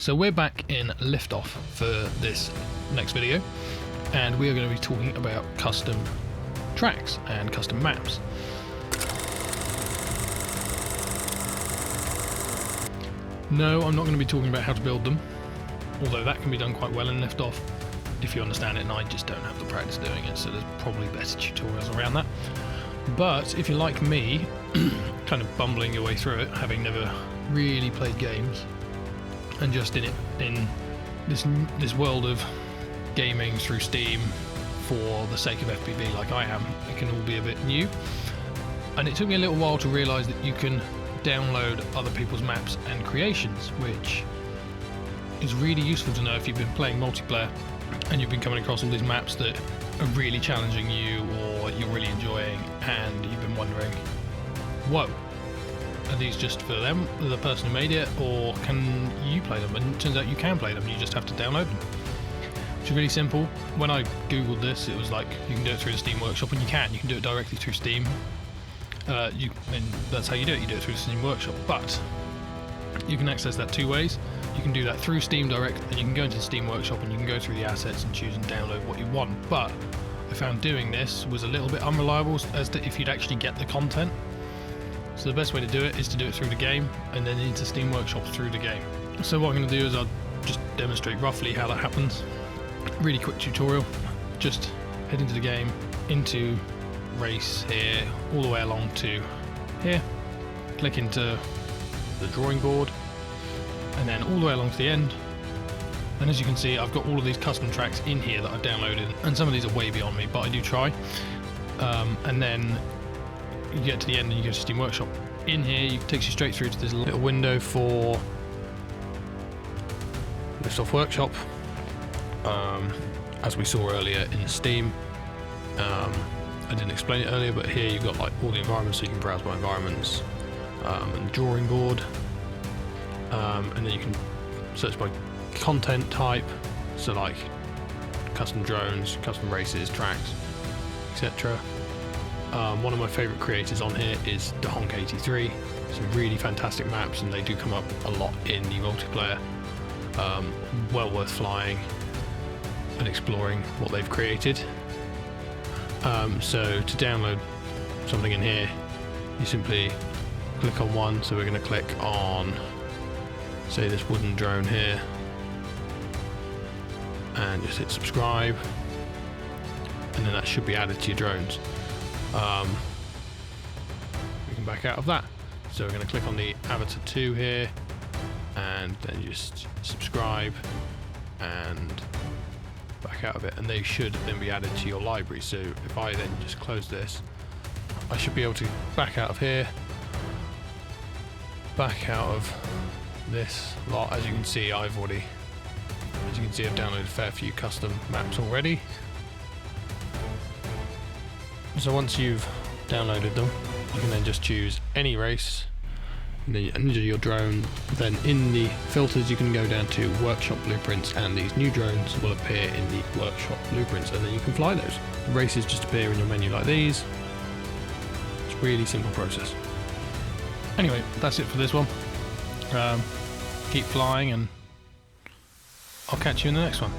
So we're back in Liftoff for this next video, and we are going to be talking about custom tracks and custom maps. No, I'm not going to be talking about how to build them, although that can be done quite well in Liftoff if you understand it, and I just don't have the practice doing it, so there's probably better tutorials around that. But if you're like me, kind of bumbling your way through it, having never really played games, and just in this world of gaming through Steam for the sake of FPV like I am, it can all be a bit new. And it took me a little while to realise that you can download other people's maps and creations, which is really useful to know if you've been playing multiplayer and you've been coming across all these maps that are really challenging you or you're really enjoying, and you've been wondering, whoa, are these just for them, the person who made it, or can you play them? And it turns out you can play them, you just have to download them, which is really simple. When I googled this, it was like you can do it through the Steam Workshop, and you can do it directly through Steam. And that's how you do it through the Steam Workshop, but you can access that two ways. You can do that through Steam Direct, and you can go into the Steam Workshop and you can go through the assets and choose and download what you want. But I found doing this was a little bit unreliable as to if you'd actually get the content. So the best way to do it is to do it through the game and then into Steam Workshop through the game. So what I'm going to do is I'll just demonstrate roughly how that happens. Really quick tutorial. Just head into the game, into race here, all the way along to here. Click into the drawing board, and then all the way along to the end. And as you can see, I've got all of these custom tracks in here that I've downloaded, and some of these are way beyond me, but I do try. And then you get to the end and you go to Steam Workshop. In here, it takes you straight through to this little window for Liftoff Workshop. As we saw earlier in Steam, I didn't explain it earlier, but here you've got like all the environments, so you can browse by environments, and the drawing board, and then you can search by content type, so like custom drones, custom races, tracks, etc. One of my favourite creators on here is Honk83. Some really fantastic maps, and they do come up a lot in the multiplayer. Well worth flying and exploring what they've created. So to download something in here, you simply click on one. So we're going to click on, say, this wooden drone here, and just hit subscribe, and then that should be added to your drones. We can back out of that. So we're going to click on the Avatar 2 here, and then just subscribe and back out of it, and they should then be added to your library. So if I then just close this, I should be able to back out of here, back out of this lot. As you can see, I've downloaded a fair few custom maps already. So once you've downloaded them, you can then just choose any race, and then under your drone, then in the filters you can go down to workshop blueprints, and these new drones will appear in the workshop blueprints, and then you can fly those. The races just appear in your menu like these. It's a really simple process. Anyway, that's it for this one. Keep flying, and I'll catch you in the next one.